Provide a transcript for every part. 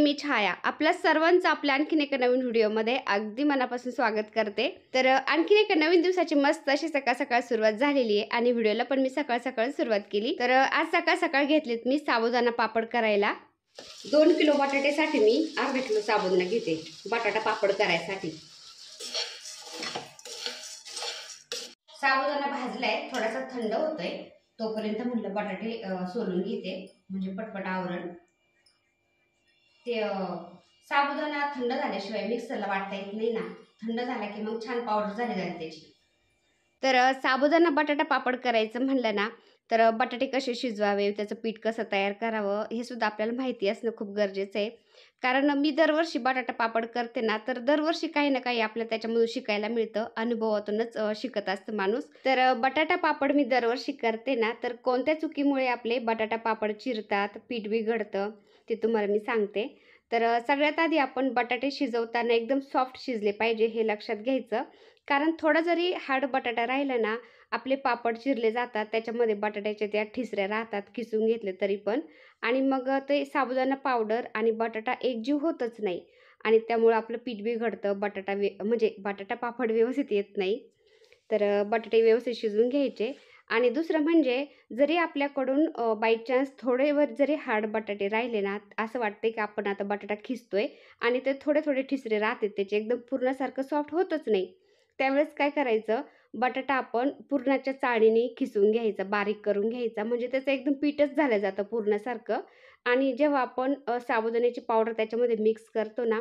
मी छाया. आपल्या सर्वांचं आपल्या आणखीन एका नवीन व्हिडिओमध्ये अगदी मनापासून स्वागत करते. तर आणखीन एका नवीन दिवसाची मस्त अशी सकाळ सुरुवात झालेली आहे आणि व्हिडिओला पण मी सकाळ सुरुवात केली. तर आज सकाळ घेतलेत मी साबुदाणा पापड करायला. 2 किलो बटाट्यासाठी मी अर्धा किलो साबुदाणा घेते बटाटा पापड करायसाठी. साबुदाणा भाजलाय, थोडासा थंड होतोय, तोपर्यंत म्हटलं बटाटे सोलून घेते म्हणजे पटपट आवरण. ते साबुदाणा थंड झाल्याशिवाय मिक्सरला वाटता येत नाही ना, थंड झाला की मग छान पावडर झाली जाते त्याची. तर साबुदाणा बटाटा पापड करायचं म्हणलं ना, तर बटाटे कसे शिजवावे, त्याचं पीठ कसं तयार करावं हे सुद्धा आपल्याला माहिती असणं खूप गरजेचं आहे. कारण मी दरवर्षी बटाटा पापड करते ना, तर दरवर्षी काही ना काही आपल्याला त्याच्यामधून शिकायला मिळतं, अनुभवातूनच शिकत असतं माणूस. तर बटाटा पापड मी दरवर्षी करते ना, तर कोणत्या चुकीमुळे आपले बटाटा पापड चिरतात, पीठ बिघडतं ते तुम्हाला मी सांगते. तर सगळ्यात आधी आपण बटाटे शिजवताना एकदम सॉफ्ट शिजले पाहिजे हे लक्षात घ्यायचं. कारण थोडा जरी हार्ड बटाटा राहिला ना, आपले पापड चिरले जातात, त्याच्यामध्ये बटाट्याच्या त्या ठिसऱ्या राहतात किसून घेतले तरी पण, आणि मग ते साबुदाणा पावडर आणि बटाटा एकजीव होतच नाही आणि त्यामुळं आपलं पीठ बिघडतं, म्हणजे बटाटा पापड व्यवस्थित येत नाही. तर बटाटे व्यवस्थित शिजवून घ्यायचे. आणि दुसरं म्हणजे जरी आपल्याकडून बाय चान्स थोडेवर जरी हार्ड बटाटे राहिले ना, असं वाटते की आपण आता बटाटा खिसतोय आणि ते थोडे ठिसरे राहतात त्याचे, एकदम पूर्णासारखं सॉफ्ट होतच नाही. त्यावेळेस काय करायचं, बटाटा आपण पुरणाच्या चाळणीने खिसून घ्यायचा, बारीक करून घ्यायचा, म्हणजे त्याचं एकदम पीठच झालं जातं पूर्णासारखं. आणि जेव्हा आपण साबुदाण्याची पावडर त्याच्यामध्ये मिक्स करतो ना,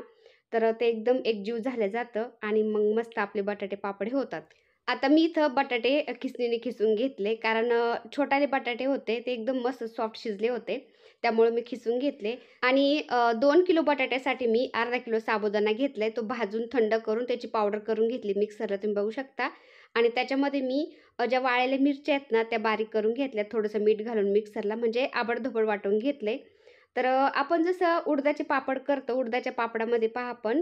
तर ते एकदम एकजीव झालं जातं आणि मग मस्त आपले बटाटे पापड होतात. आता मी इथं बटाटे खिसणीने खिसून घेतले, कारण छोटाले बटाटे होते ते एकदम मस्त सॉफ्ट शिजले होते, त्यामुळे मी खिसून घेतले. आणि 2 किलो बटाट्यासाठी मी अर्धा किलो साबुदाणा घेतलाय, तो भाजून थंड करून त्याची पावडर करून घेतली मिक्सरला, तुम्ही बघू शकता. आणि त्याच्यामध्ये मी ज्या वाळलेल्या मिरच्या आहेत ना, त्या बारीक करून घेतल्या, थोडंसं मीठ घालून मिक्सरला, म्हणजे आबडधोबड वाटून घेतले. तर आपण जसं उडदाचे पापड करतो, उडदाच्या पापडामध्ये पहा आपण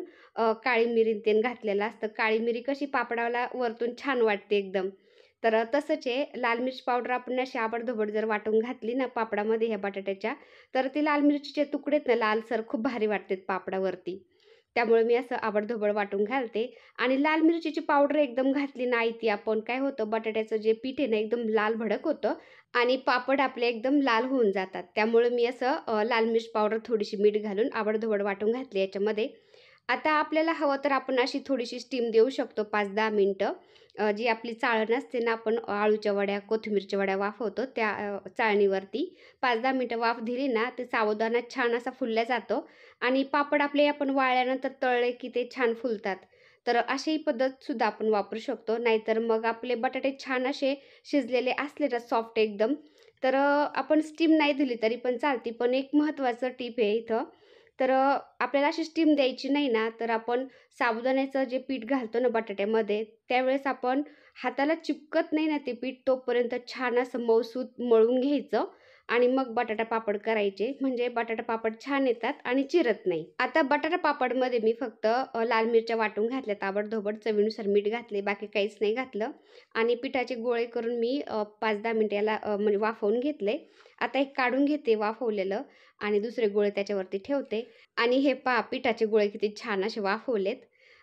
काळी मिरी तेन घातलेलं असतं. काळी मिरी कशी पापडाला वरतून छान वाटते एकदम. तर तसंच आहे, लाल मिर्च पावडर आपण अशी आबडधोबड जर वाटून घातली ना पापडामध्ये ह्या बटाट्याच्या, तर ते लाल मिरचीचे तुकडे आहेत ना लालसर, खूप भारी वाटतात पापडावरती. त्यामुळे मी असं आबडधोबड वाटून घालते. आणि लाल मिरचीची पावडर एकदम घातली नाही ती आपण, काय होतं, बटाट्याचं जे पीठ आहे ना एकदम लाल भडक होतं आणि पापड आपले एकदम लाल होऊन जातात. त्यामुळे मी असं लाल मिर्च पावडर थोडीशी मीठ घालून आबडधोबड वाटून घातली याच्यामध्ये. आता आपल्याला हवं तर आपण अशी थोडीशी स्टीम देऊ शकतो 5-10 मिनिटं. जी आपली चाळण असते ना, आपण आळूच्या वड्या, कोथिंबीरच्या वड्या वाफवतो त्या चाळणीवरती 5-10 मिनिटं वाफ दिली ना, ते साबुदाणा छान असा फुलला जातो आणि पापड आपले आपण वाळल्यानंतर तळले की ते छान फुलतात. तर अशी पद्धतसुद्धा आपण वापरू शकतो. नाहीतर मग आपले बटाटे छान असे शिजलेले असले ना सॉफ्ट एकदम, तर आपण स्टीम नाही दिली तरी पण चालते. पण एक महत्त्वाचं टिप आहे इथं. तर आपल्याला अशी स्टीम द्यायची नाही ना, तर आपण साबुदाण्याचं जे पीठ घालतो ना बटाट्यामध्ये, त्यावेळेस आपण हाताला चिपकत नाही ना ते पीठ, तोपर्यंत छान असं मऊसूत मळून घ्यायचं आणि मग बटाटा पापड करायचे, म्हणजे बटाटा पापड छान येतात आणि चिरत नाही. आता बटाटा पापडमध्ये मी फक्त लाल मिरच्या वाटून घातल्या ताबडतोब, चवीनुसार मीठ घातले, बाकी काहीच नाही घातलं. आणि पिठाचे गोळे करून मी 5-10 मिनिटं याला म्हणजे वाफवून घेतले. आता एक काढून घेते वाफवलेलं आणि दुसरे गोळे त्याच्यावरती ठेवते. आणि हे पहा, पिठाचे गोळे किती छान असे वाफवलेत.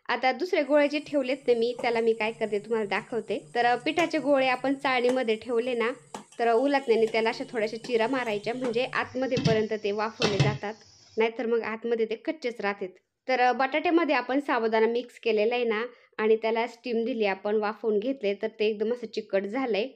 आता दुसरे गोळे जे ठेवलेत ते त्याला मी काय करते तुम्हाला दाखवते. तर पिठाचे गोळे आपण चाळणीमध्ये ठेवले ना, तर उलथण्याने त्याला अशा थोड्याशा चिरा मारायच्या, म्हणजे आतमध्येपर्यंत ते वाफवले जातात. नाहीतर मग आतमध्ये ते कच्चेच राहतात. तर बटाट्यामध्ये आपण साबुदाणा मिक्स केलेला आहे ना आणि त्याला स्टीम दिली, आपण वाफवून घेतले, तर ते एकदम असं चिकट झालंय.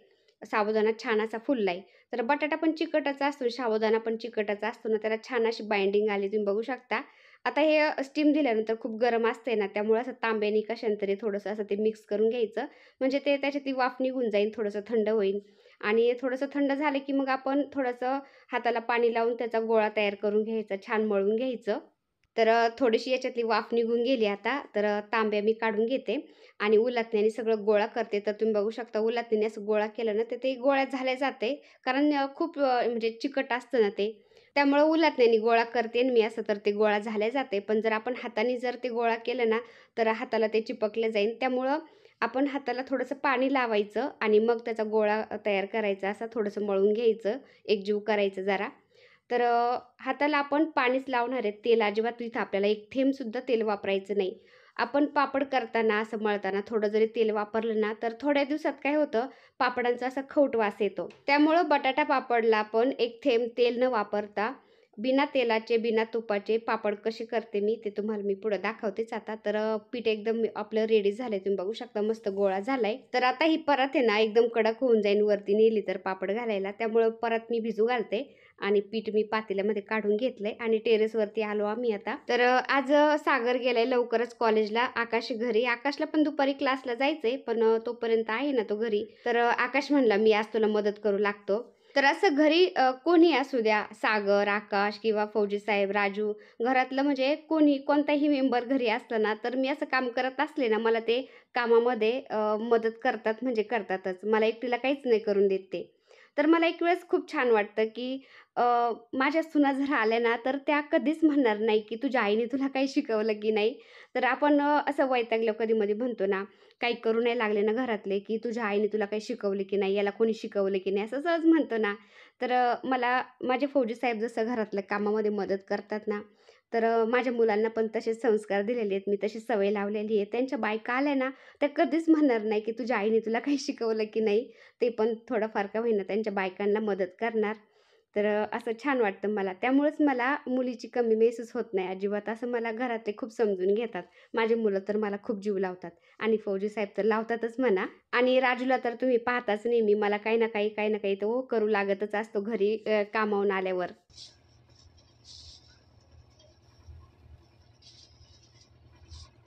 साबुदाणा छान असा फुललाय. तर बटाटा पण चिकटच असतो, साबुदाणा पण चिकटच असतो ना, त्याला छान अशी बाइंडिंग आली, तुम्ही बघू शकता. आता हे स्टीम दिल्यानंतर खूप गरम असते ना, त्यामुळे असं तांब्याने कशाने तरी थोडंसं असं ते मिक्स करून घ्यायचं, म्हणजे ते त्याच्यातली वाफ निघून जाईल, थोडंसं थंड होईल. आणि थोडंसं थंड झालं की मग आपण थोडंसं हाताला पाणी लावून त्याचा गोळा तयार करून घ्यायचा, छान मळून घ्यायचं. तर थोडीशी याच्यातली वाफ निघून गेली आता, तर तांब्या मी काढून घेते आणि उलथण्याने सगळं गोळा करते. तर तुम्ही बघू शकता, उलथण्याने असं गोळा केलं ना, तर ते गोळ्या झाल्या जाते, कारण खूप म्हणजे चिकट असतं ना ते, त्यामुळं उलथण्याने गोळा करते आणि मी असं, तर ते गोळा झाल्या जाते. पण जर आपण हाताने जर ते गोळा केलं ना, तर हाताला ते चिपकले जाईल. त्यामुळं आपण हाताला थोडंसं पाणी लावायचं आणि मग त्याचा गोळा तयार करायचा, असं थोडंसं मळून घ्यायचं, एकजीव करायचं जरा. तर हाताला आपण पाणीच लावणार आहे, तेल अजिबात इथं आपल्याला एक थेंबसुद्धा तेल वापरायचं नाही. आपण पापड करताना, असं मळताना थोडं जरी तेल वापरलं ना, तर थोड्या दिवसात काय होतं, पापडांचा असा खवट वास येतो. त्यामुळं बटाटा पापडला पण एक थेंब तेल न वापरता बिना तेलाचे, बिना तुपाचे पापड कसे करते मी, ते तुम्हाला मी पुढे दाखवतेच आता. तर पीठ एकदम आपलं रेडी झालंय. तुम्ही बघू शकता मस्त गोळा झालाय. तर आता ही परत आहे ना एकदम कडक होऊन जाईल वरती नेली तर पापड घालायला. त्यामुळं परत मी भिजू घालते आणि पीठ मी पातेल्यामध्ये काढून घेतलंय आणि टेरेसवरती आलो आम्ही आता. तर आज सागर गेलाय लवकरच कॉलेजला, आकाश घरी. आकाशला पण दुपारी क्लासला जायचंय, पण तोपर्यंत आहे ना तो घरी. तर आकाश म्हणला, "मी आज तुला मदत करू लागतो." तर असं घरी कोणी असू द्या, सागर, आकाश किंवा फौजी साहेब, राजू, घरातलं म्हणजे कोणी कोणताही मेंबर घरी असलं ना, तर मी असं काम करत असले ना, मला ते कामामध्ये मदत करतात म्हणजे करतातच. मला एकटीला काहीच नाही करून देत ते. तर मला एक वेळेस खूप छान वाटतं, की अ, माझ्या सुना जर आल्या ना, तर त्या कधीच म्हणणार नाही, की तुझ्या आईने तुला काही शिकवलं की नाही. तर आपण असं वैतागलो कधी-मधी म्हणतो ना, काही करू नाही लागले ना घरातले, की तुझ्या आईने तुला काही शिकवले की नाही, याला कोणी शिकवलं की नाही, असं सहज म्हणतो ना. तर मला माझे फौजी साहेब जसं घरातल्या कामामध्ये मदत करतात ना, तर माझ्या मुलांना पण तसेच संस्कार दिलेले आहेत. मी तशी सवय लावलेली आहे. त्यांच्या बायका आल्या ना, त्या कधीच म्हणणार नाही, की तुझ्या आईने तुला काही शिकवलं की नाही. ते पण थोडंफार का होईना त्यांच्या बायकांना मदत करणार. तर असं छान वाटतं मला. त्यामुळेच मला मुलीची कमी महसूस होत नाही अजिबात. असं मला घरातले खूप समजून घेतात. माझी मुलं तर मला खूप जीव लावतात आणि फौजी साहेब तर लावतातच म्हणा. आणि राजूला तर तुम्ही पाहताच नेहमी मला काही ना काही, काही ना काही तो करू लागतच असतो घरी कामावून आल्यावर.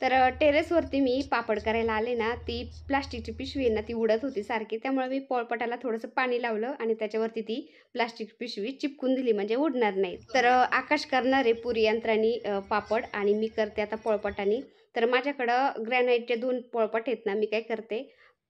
तर टेरेसवरती मी पापड करायला आले ना, ती प्लास्टिकची पिशवी आहे ना, ती उडत होती सारखी. त्यामुळे मी पोळपाटाला थोडंसं पाणी लावलं आणि त्याच्यावरती ती प्लास्टिक पिशवी चिपकून दिली म्हणजे उडणार नाही. तर आकाश करणार आहे पुरी यंत्रानी पापड आणि मी करते आता पोळपाटानी. तर माझ्याकडं ग्रॅनाइटचे 2 पोळपाट आहेत ना, मी काय करते,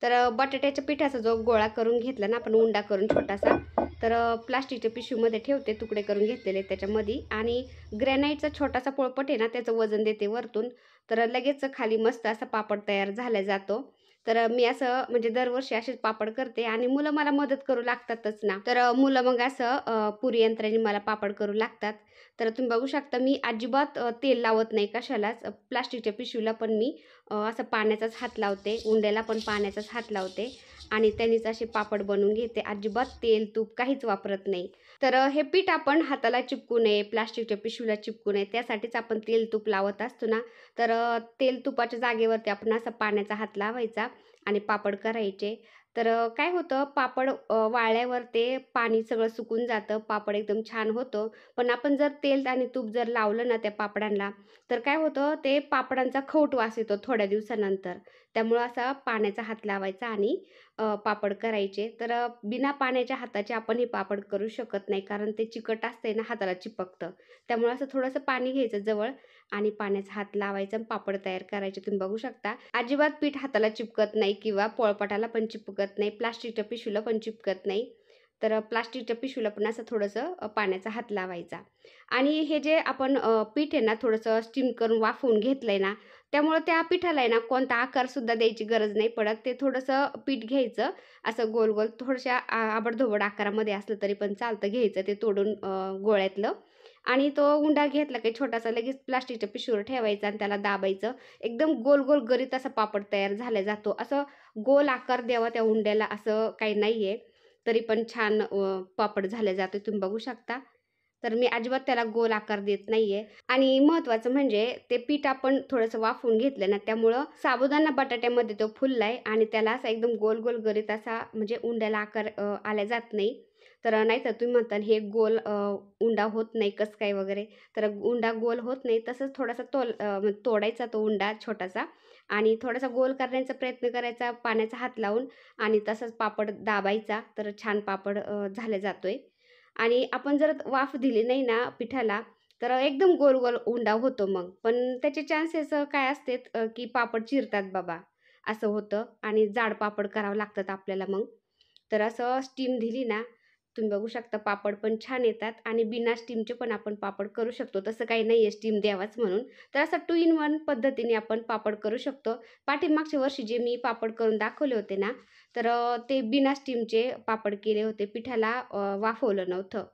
तर बटाट्याच्या पिठाचा जो गोळा करून घेतला ना आपण उंडा करून छोटासा, तर प्लास्टिकच्या पिशवीमध्ये ठेवते, तुकडे करून घेतलेले त्याच्यामध्ये आणि ग्रॅनाइटचा छोटासा पोळपाट आहे ना, त्याचं वजन देते वरतून. तर लगेच खाली मस्त असा पापड तयार झाला जातो. तर मी असं म्हणजे दरवर्षी असेच पापड करते आणि मुलं मला मदत करू लागतातच ना. तर मुलं मग असं पुरी यंत्राने मला पापड करू लागतात. तर तुम्ही बघू शकता मी अजिबात तेल लावत नाही कशालाच. प्लास्टिकच्या पिशवीला पण मी असं पाण्याचाच हात लावते, उंड्याला पण पाण्याचाच हात लावते आणि त्यानीच असे पापड बनवून घेते. अजिबात तेल, तूप काहीच वापरत नाही. तर हे पीठ आपण हाताला चिपकू नये, प्लास्टिकच्या पिशवीला चिपकू नये त्यासाठीच आपण तेल, तूप लावत असतो ना. तर तेल तुपाच्या जागेवरती आपण असा पाण्याचा हात लावायचा आणि पापड करायचे. तर काय होतं पापड वाळल्यावर ते पाणी सगळं सुकून जातं, पापड एकदम छान होतं. पण आपण जर तेल आणि तूप जर लावलं ना त्या पापडांना, तर काय होतं ते पापडांचा खवट वास येतो थोड्या दिवसानंतर. त्यामुळं असा पाण्याचा हात लावायचा आणि पापड करायचे. तर बिना पाण्याच्या हाताचे आपण हे पापड करू शकत नाही, कारण ते चिकट असते ना हाताला चिपकतं. त्यामुळं असं थोडंसं पाणी घ्यायचं जवळ आणि पाण्याचा हात लावायचा आणि पापड तयार करायचे. तुम्ही बघू शकता. अजिबात पीठ हाताला चिपकत नाही किंवा पोळपाटाला पण चिपकत नाही, प्लास्टिकच्या पिशवीला पण चिपकत नाही. तर प्लास्टिकच्या पिशवीला पण असं थोडंसं पाण्याचा हात लावायचा. आणि हे जे आपण पीठ आहे ना थोडंसं स्टीम करून वाफवून घेतलंय ना, त्यामुळं त्या पिठाला आहे ना कोणता आकारसुद्धा द्यायची गरज नाही पडत. ते थोडंसं पीठ घ्यायचं, असं गोल-गोल थोड्याशा आबडधोबड आकारामध्ये असलं तरी पण चालतं, घ्यायचं ते तोडून गोळ्यातलं आणि तो उंडा घेतला की छोटासा लगेच प्लास्टिकच्या पिशवीवर ठेवायचा आणि त्याला दाबायचं. एकदम गोल-गोल गरीत असा पापड तयार झाला जातो. असं गोल आकार द्यावा त्या उंड्याला असं काही नाहीये. तरी पण छान पापड झाला जातो. तुम्ही बघू शकता. तर मी अजिबात त्याला गोल आकार देत नाहीये. आणि महत्त्वाचं म्हणजे ते पीठ आपण थोडंसं वाफवून घेतलं ना, त्यामुळं साबुदाणा बटाट्यामध्ये तो फुललाय आणि त्याला असा एकदम गोल-गोल गरीत असा म्हणजे उंड्याला आकार आला जात नाही. तर नाहीतर तुम्ही म्हणताल हे गोल उंडा होत नाही कसं काय वगैरे. तर उंडा गोल होत नाही. तसंच थोडासा तोडायचा तो उंडा छोटासा आणि थोडासा गोल करण्याचा प्रयत्न करायचा पाण्याचा हात लावून आणि तसाच पापड दाबायचा. तर छान पापड झाला जातोय. आणि आपण जर वाफ दिली नाही ना पिठाला, तर एकदम गोल-गोल उंडा होतो मग. पण त्याचे चान्सेस काय असतात की पापड चिरतात बाबा, असं होतं आणि जाड पापड करावं लागतात आपल्याला मग. तर असं स्टीम दिली ना, तुम्ही बघू शकता पापड पण छान येतात आणि बिना स्टीमचे पण आपण पापड करू शकतो. तसं काही नाहीये स्टीम द्यावाच म्हणून. तर असं 2 इन 1 पद्धतीने आपण पापड करू शकतो. पाठीमागच्या वर्षी जे मी पापड करून दाखवले होते ना, तर ते बिना स्टीमचे पापड केले होते. पिठाला वाफवलं नव्हतं.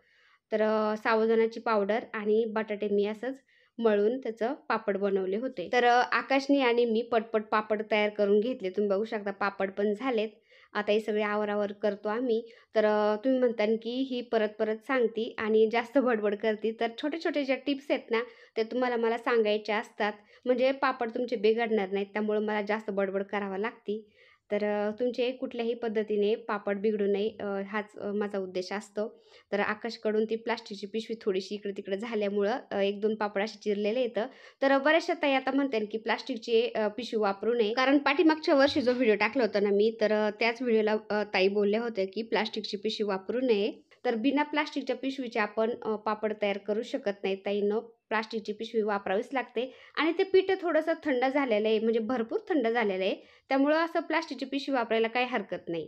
तर साबुदाण्याची पावडर आणि बटाटे मी असंच मळून त्याचं पापड बनवले होते. तर आकाशने आणि मी पटपट पापड तयार करून घेतले. तुम्ही बघू शकता पापड पण झालेत. आता हे सगळे आवारावर करतो आम्ही. तर तुम्ही म्हणताल की ही परत परत सांगती आणि जास्त बडबड करते. तर छोटे छोटे ज्या टिप्स आहेत ना ते तुम्हाला मला सांगायच्या असतात. म्हणजे पापड तुमचे बिघडणार नाहीत, त्यामुळं मला जास्त बडबड करावं लागते. तर तुमचे कुठल्याही पद्धतीने पापड बिघडू नये हाच माझा उद्देश असतो. तर आकाशकडून ती प्लास्टिकची पिशवी थोडीशी इकडे तिकडे झाल्यामुळं 1-2 पापड असे चिरलेले येतं. तर बऱ्याचशा ताई आता म्हणतात की प्लास्टिकची पिशवी वापरू नये. कारण पाठीमागच्या वर्षी जो व्हिडिओ टाकला होता ना मी, तर त्याच व्हिडिओला ताई बोलल्या होत्या की प्लास्टिकची पिशवी वापरू नये. तर बिना प्लास्टिकच्या पिशवीचे आपण पापड तयार करू शकत नाही ताईंनो. प्लास्टिकची पिशवी वापरावीच लागते आणि ते पीठ थोडंसं थंड झालेलं आहे, म्हणजे भरपूर थंड झालेलं आहे. त्यामुळं असं प्लास्टिकची पिशवी वापरायला काही हरकत नाही.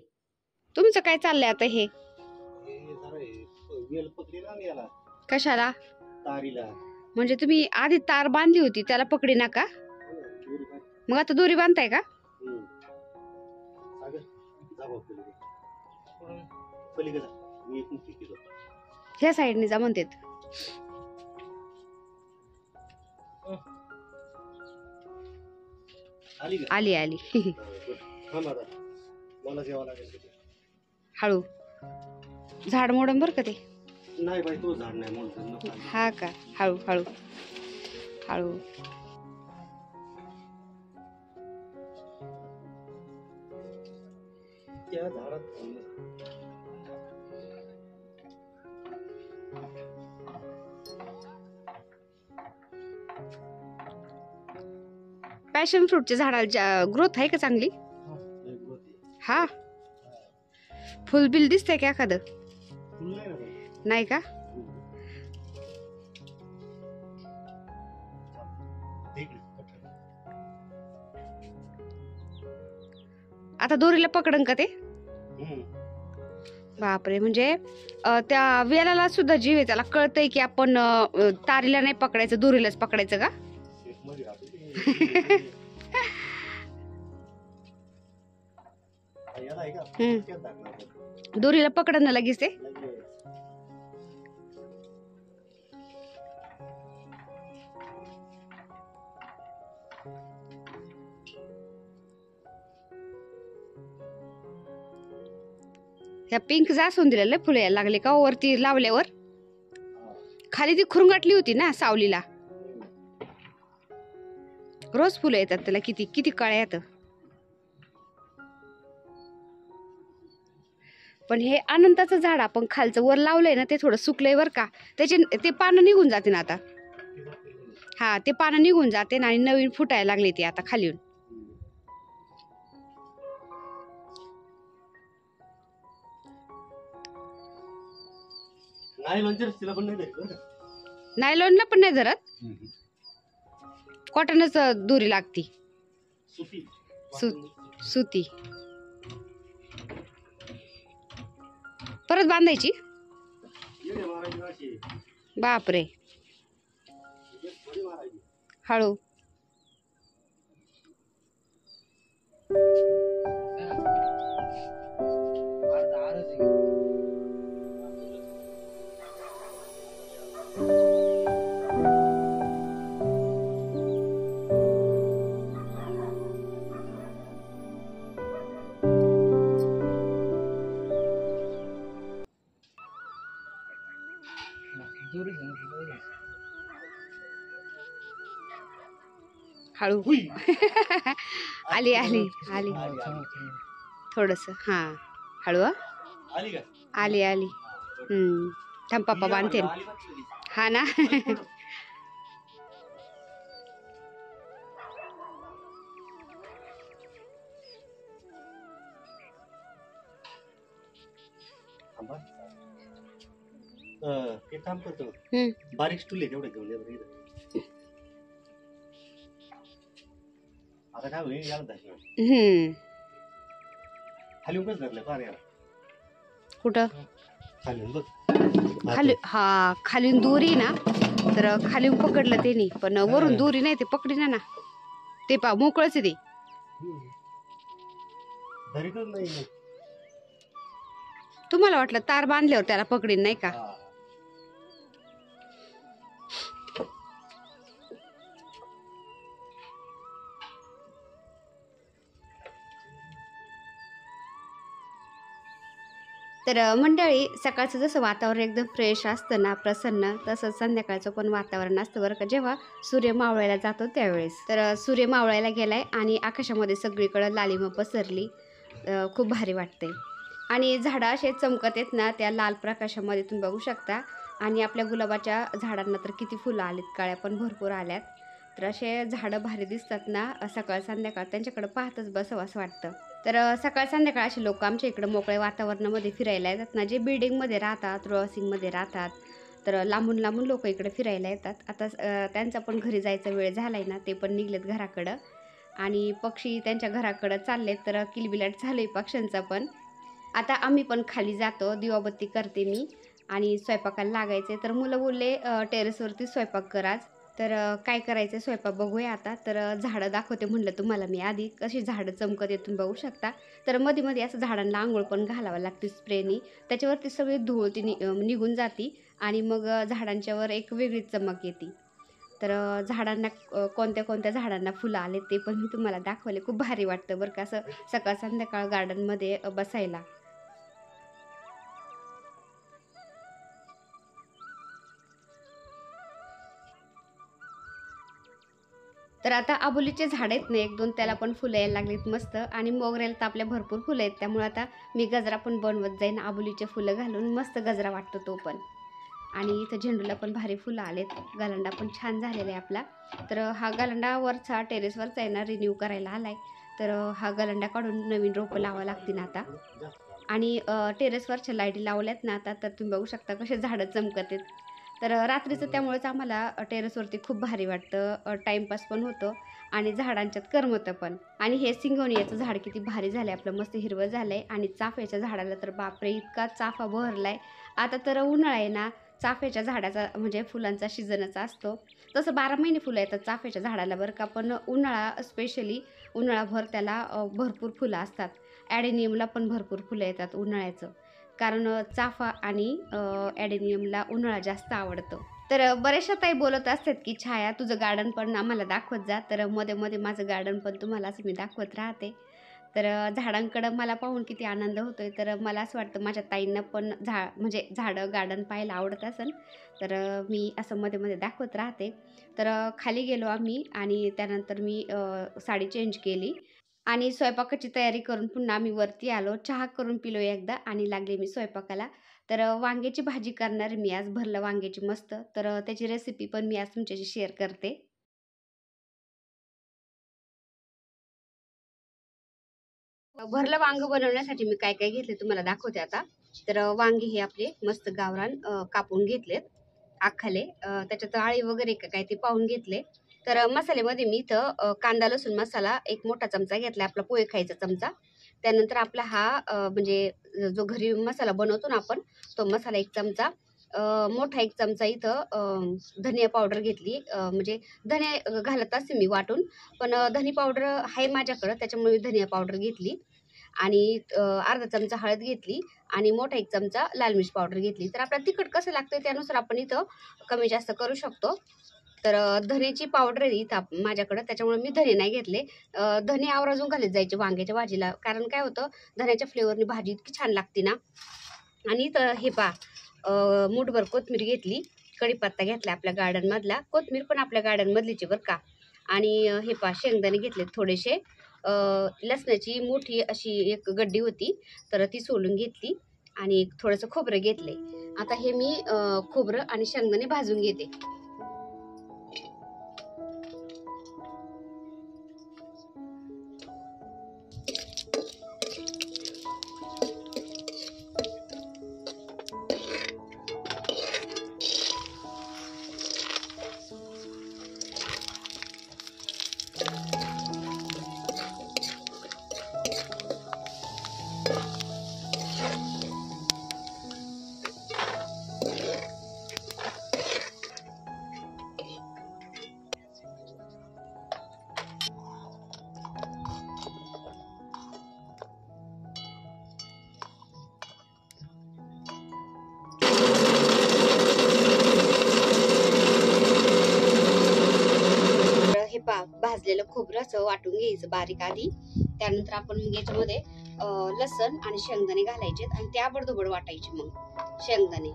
तुमचं काय चाललंय आता हे? कशाला? तारीला. म्हणजे तुम्ही आधी तार बांधली होती त्याला पकडी नका, मग आता दोरी बांधताय का? ह्या साईडने जा म्हणतात. आली आली. हळू झाड मोडून बर का ते. नाही बाई तो झाड नाही म्हणून. हा का? हळू हळू हळू. त्या झाडात पॅशन फ्रूटच्या झाडाला ग्रोथ आहे का चांगली? हा. फुल बिल दिसतंय का एखादं? नाही का? आता दोरीला पकडन का ते? बापरे, म्हणजे त्या वेलाला सुद्धा जीव आहे, त्याला कळतंय की आपण तारीला नाही पकडायचं, दोरीलाच पकडायचं का? दोरीला पकडणं लगेच ते. ह्या पिंक जास्वंदीला लय फुलं यायला लागले का वरती लावल्यावर? खाली ती खुरंगाटली होती ना सावलीला. रोज फुलं येतात त्याला, किती किती कळ्या येतात. पण हे अनंताचं झाड आपण खालचं वर लावलंय ना ते थोडं सुकलंय बर का, त्याचे ते पानं निघून जाते ना आता. हा, ते पानं निघून जाते ना आणि नवीन फुटायला लागले ते आता खाली येऊन. नायलॉनला पण नाही धरत, कॉटनच दोरी लागती. सुती परत बांधायची. बापरे, हळू. हळू. आली आली आली थोडस. हा हळू. आली आली. थांब पप्पा बांधते. हा ना. एक काम करतो, बारीक स्टूल आहे तेवढे घेऊन ये. आता काय होईल याला दाखव. खाली उगाच धरलं फार याला. कुठं? खाली बघ. खाली. हा, खालीन दोरी ना, तर खालीन पकडलं त्यांनी, पण वरून दोरी नाही ते पकडी ना. ते पा मोकळच आहे ते. धरीतच नाही. तुम्हाला वाटलं तार बांधल्यावर त्याला पकडीन नाही का? तर मंडळी, सकाळचं जसं वातावरण एकदम फ्रेश असतं ना, प्रसन्न, तसंच संध्याकाळचं पण वातावरण असतं बरं का, जेव्हा सूर्य मावळायला जातो त्यावेळेस. तर सूर्य मावळायला गेलाय आणि आकाशामध्ये सगळीकडं लालिमा पसरली. खूप भारी वाटते आणि झाडं असे चमकत आहेत ना त्या लाल प्रकाशामध्ये, तुम्ही बघू शकता. आणि आपल्या गुलाबाच्या झाडांना तर किती फुलं आलीत, काळ्या पण भरपूर आल्यात. तर असे झाडं भारी दिसतात ना, सकाळ संध्याकाळ त्यांच्याकडे पाहतच बसावं असं वाटतं. तर सकाळ संध्याकाळ असे लोक आमच्या इकडे मोकळ्या वातावरणामध्ये फिरायला येतात ना, जे बिल्डिंगमध्ये राहतात, क्रॉसिंगमध्ये राहतात, तर लांबून लांबून लोक इकडे फिरायला येतात. आता त्यांचा पण घरी जायचा वेळ झालाय ना, ते पण निघलेत घराकडं आणि पक्षी त्यांच्या घराकडं चाललेत. तर किलबिलाट चालू आहे पक्ष्यांचा पण. आता आम्ही पण खाली जातो, दिवाबत्ती करते मी आणि स्वयंपाकाला लागायचे. तर मुलं बोलले टेरेसवरती स्वयंपाक कर आज. तर काय करायचं स्वयंपाक बघूया आता. तर झाडं दाखवते म्हणलं तुम्हाला मी आधी, कशी झाडं चमकत येतून बघू शकता. तर मध्ये मध्ये असं झाडांना आंघोळ पण घालावं लागते स्प्रेनी, त्याच्यावरती सगळी धूळ ती निघून जाती आणि मग झाडांच्यावर एक वेगळीच चमक येते. तर झाडांना कोणत्या कोणत्या झाडांना फुलं आले ते पण मी तुम्हाला दाखवले. खूप भारी वाटतं बरं का असं सकाळ संध्याकाळ गार्डनमध्ये बसायला. तर आता आबोलीचे झाड आहेत ना 1-2, त्याला पण फुलं यायला लागलीत मस्त आणि मोगऱ्याला तर आपल्या भरपूर फुलं आहेत. त्यामुळे आता मी गजरा पण बनवत जाईन आबोलीचे फुलं घालून, मस्त गजरा वाटतो तो पण. आणि इथं झेंडूला पण भारी फुलं आलेत. गालंडा पण छान झालेला आहे आपला. तर हा गालंडा वरचा टेरेसवरचा आहे ना, रिन्यू करायला आलाय. तर हा गालंडा काढून नवीन रोपं लावावं लागतील आता. आणि टेरेसवरच्या लाईटी लावल्यात ना आता, तर तुम्ही बघू शकता कसे झाडं चमकत आहेत. तर रात्रीचं त्यामुळेच आम्हाला टेरेसवरती खूप भारी वाटतं, टाईमपास पण होतो आणि झाडांच्यात करमतं पण. आणि हे सिंगोनियाचं झाड किती भारी झालं आहे आपलं, मस्त हिरवं झालं आहे. आणि चाफ्याच्या झाडाला तर बापरे इतका चाफा बहरला आहे. आता तर उन्हाळा आहे ना, चाफ्याच्या झाडाचा म्हणजे फुलांचा सीझनच असतो. तसं 12 महिने फुलं येतात चाफ्याच्या झाडाला बरं का, पण उन्हाळा स्पेशली उन्हाळाभर त्याला भरपूर फुलं असतात. ॲडेनियमला पण भरपूर फुलं येतात उन्हाळ्याचं, कारण चाफा आणि ॲडेनियमला उन्हाळा जास्त आवडतो. तर बऱ्याचशा ताई बोलत असतात की छाया तुझं गार्डन पण आम्हाला दाखवत जा. तर मध्ये मध्ये माझं गार्डन पण तुम्हाला असं मी दाखवत राहते. तर झाडांकडं मला पाहून किती आनंद होतोय. तर मला असं वाटतं माझ्या ताईंना पण म्हणजे झाडं गार्डन पाहायला आवडत असेल. तर मी असं मध्ये मध्ये दाखवत राहते. तर खाली गेलो आम्ही आणि त्यानंतर मी साडी चेंज केली आणि स्वयंपाकाची तयारी करून पुन्हा आम्ही वरती आलो. चहा करून पिलो एकदा आणि लागले मी स्वयंपाकाला. तर वांग्याची भाजी करणार मी आज, भरलं वांग्याची मस्त. तर त्याची रेसिपी पण मी आज तुमच्याशी शेअर करते. भरलं वांगं बनवण्यासाठी मी काय काय घेतले तुम्हाला दाखवते आता. तर वांगे हे आपले मस्त गावरान कापून घेतलेत आखाले, त्याच्यात आळी वगैरे काय ते पाहून घेतले. तर मसाल्यामध्ये मी इथं कांदा लसूण मसाला 1 मोठा चमचा घेतला, आपला पोहे खायचा चमचा. त्यानंतर आपला हा जो घरी मसाला बनवतो ना आपण, तो मसाला 1 चमचा, मोठा 1 चमचा इथं धनिया पावडर घेतली. म्हणजे धने घालत असते मी वाटून, पण धनी पावडर आहे माझ्याकडं त्याच्यामुळे मी धनिया पावडर घेतली. आणि अर्धा चमचा हळद घेतली आणि मोठा 1 चमचा लाल मिर्च पावडर घेतली. तर आपल्याला तिखट कसं लागतं त्यानुसार आपण इथं कमी जास्त करू शकतो. तर धनेची पावडर आहे इथं माझ्याकडं, त्याच्यामुळे मी धने नाही घेतले. धने आवर्जून घालत जायचे वांग्याच्या भाजीला, कारण काय होतं धण्याच्या फ्लेवरनी भाजी इतकी छान लागते ना. आणि इथं हे मूठभर कोथिंबीर घेतली, कढीपत्ता घेतला आपल्या गार्डनमधला, कोथिंबीर पण आपल्या गार्डनमधलीच बरं का. आणि हे शेंगदाणे घेतलेत थोडेसे. लसणाची मोठी अशी 1 गड्डी होती, तर ती सोलून घेतली आणि थोडंसं खोबरं घेतले. आता हे मी खोबरं आणि शेंगदाणे भाजून घेते. भाजलेलं खोबरं असं वाटून घ्यायचं बारीक आधी. त्यानंतर आपण मग याच्यामध्ये लसण आणि शेंगदाणे घालायचे आणि ते आबडधोबड वाटायचे मग शेंगदाणे.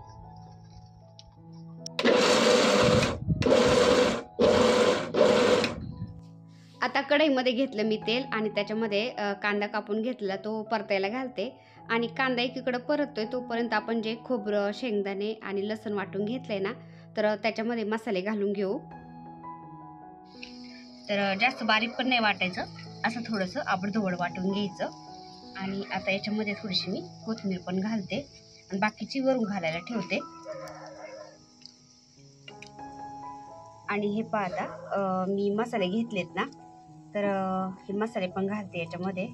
आता कढईमध्ये घेतलं मी तेल आणि त्याच्यामध्ये कांदा कापून घेतला तो परतायला घालते आणि कांदा एकीकडे परततोय तोपर्यंत आपण जे खोबरं शेंगदाणे आणि लसण वाटून घेतलंय ना तर त्याच्यामध्ये मसाले घालून घेऊ. तर जास्त बारीक पण नाही वाटायचं, असं थोडंसं आबडधोबड वाटून घ्यायचं. आणि आता याच्यामध्ये थोडीशी मी कोथिंबीर पण घालते आणि बाकीची वरून घालायला ठेवते. आणि हे पहा आता मी मसाले घेतलेत ना तर हे मसाले पण घालते याच्यामध्ये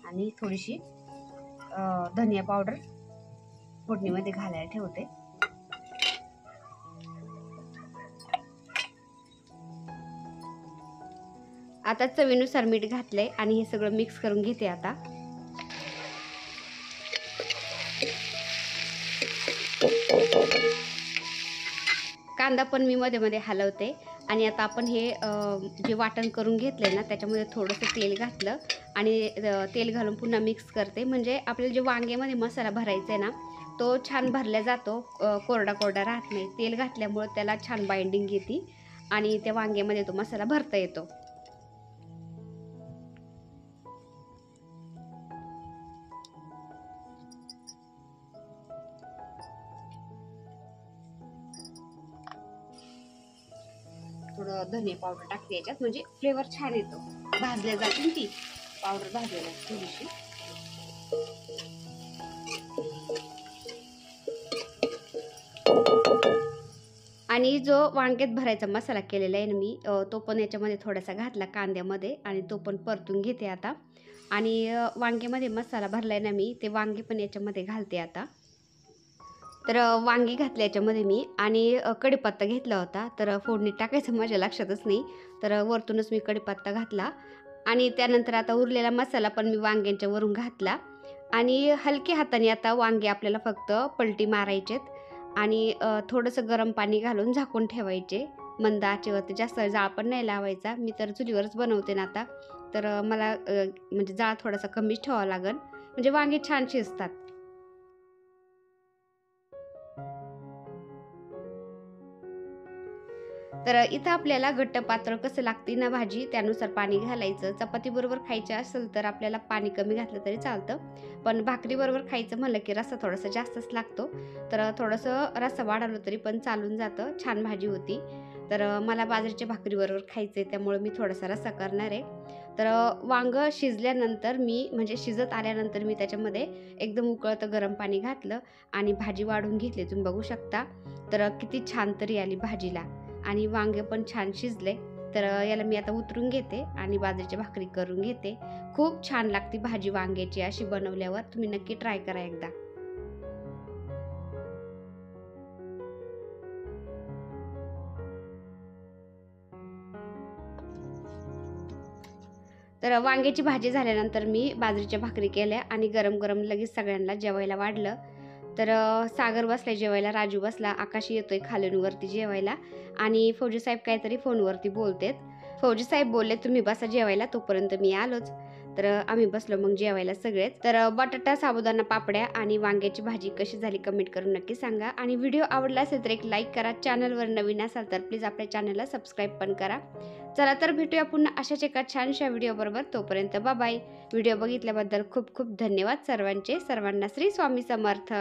आणि थोडीशी धनिया पावडर फोडणीमध्ये घालायला ठेवते. आता चवीनुसार मीठ घातलंय आणि हे सगळं मिक्स करून घेते. आता कांदा पण मी मध्ये मध्ये हलवते. आणि आता आपण हे जे वाटण करून घेतले ना त्याच्यामध्ये थोडंसं तेल घातलं आणि तेल घालून पुन्हा मिक्स करते. म्हणजे आपल्याला जे वांग्यामध्ये मसाला भरायचा आहे ना तो छान भरला जातो, कोरडा कोरडा राहत नाही. तेल घातल्यामुळे त्याला छान बाइंडिंग येते आणि त्या वांग्यामध्ये तो मसाला भरता येतो. थोडं धने पावडर टाकते याच्यात म्हणजे फ्लेवर छान येतो. भाजल्या जाते ती पावडर भाजलेला थोडीशी. आणि जो वांग्यात भरायचा मसाला केलेला आहे ना मी तो पण याच्यामध्ये थोडासा घातला कांद्यामध्ये आणि तो पण परतून घेते आता. आणि वांग्यामध्ये मसाला भरलाय ना मी ते वांगे पण याच्यामध्ये घालते आता. तर वांगी घातले याच्यामध्ये मी आणि कढीपत्ता घेतला होता तर फोडणी टाकायचं माझ्या लक्षातच नाही तर वरतूनच मी कढीपत्ता घातला. आणि त्यानंतर आता उरलेला मसाला पण मी वांग्यांच्या वरून घातला आणि हलक्या हाताने आता वांगे आपल्याला फक्त पलटी मारायचेत आणि थोडंसं गरम पाणी घालून झाकून ठेवायचे मंद आचेवरती. जास्त जाळ पण नाही लावायचा. मी तर चुलीवरच बनवते ना आता तर मला म्हणजे जाळ थोडासा कमीच ठेवावा लागेल म्हणजे वांगे छान शिजतात. तर इथं आपल्याला घट्ट पातळ कसं लागते ना भाजी त्यानुसार पाणी घालायचं. चपाती बरोबर खायचं असेल तर आपल्याला पाणी कमी घातलं तरी चालतं, पण भाकरी बरोबर खायचं म्हणलं की रस्सा थोडासा जास्तच लागतो तर थोडंसं रस्सा वाढवलं तरी पण चालून जातं, छान भाजी होती. तर मला बाजरीच्या भाकरीबरोबर खायचं आहे त्यामुळे मी थोडासा रस्सा करणार आहे. तर वांग शिजल्यानंतर मी म्हणजे शिजत आल्यानंतर मी त्याच्यामध्ये एकदम उकळतं गरम पाणी घातलं आणि भाजी वाढून घेतली. तुम्ही बघू शकता तर किती छान तरी आली भाजीला आणि वांगे पण छान शिजले. तर याला मी आता उतरून घेते आणि बाजरीची भाकरी करून घेते. खूप छान लागते भाजी वांग्याची अशी बनवल्यावर. तुम्ही नक्की ट्राय करा एकदा. तर वांग्याची भाजी झाल्यानंतर मी बाजरीच्या भाकरी केल्या आणि गरम गरम लगेच सगळ्यांना जेवायला वाढलं. तर सागर बसलाय जेवायला, राजू बसला, आकाश येतोय खालून वरती जेवायला आणि फौजी साहेब काहीतरी फोनवरती बोलतेत. फौजी साहेब बोलले तुम्ही बसा जेवायला, तोपर्यंत मी आलोच. तर आम्ही बसलो मग जेवायला सगळेच. तर बटाटा साबुदाणा पापड्या आणि वांग्याची भाजी कशी झाली कमेंट करून नक्की सांगा. आणि व्हिडिओ आवडला असेल तर एक लाईक करा. चॅनलवर नवीन असाल तर प्लीज आपल्या चॅनलला सबस्क्राईब पण करा. चला तर भेटूया पुन्हा अशाच एका छानशा व्हिडिओ बरोबर. तोपर्यंत बाय बाय. व्हिडिओ बघितल्याबद्दल खूप खूप धन्यवाद सर्वांचे. सर्वांना श्री स्वामी समर्थ.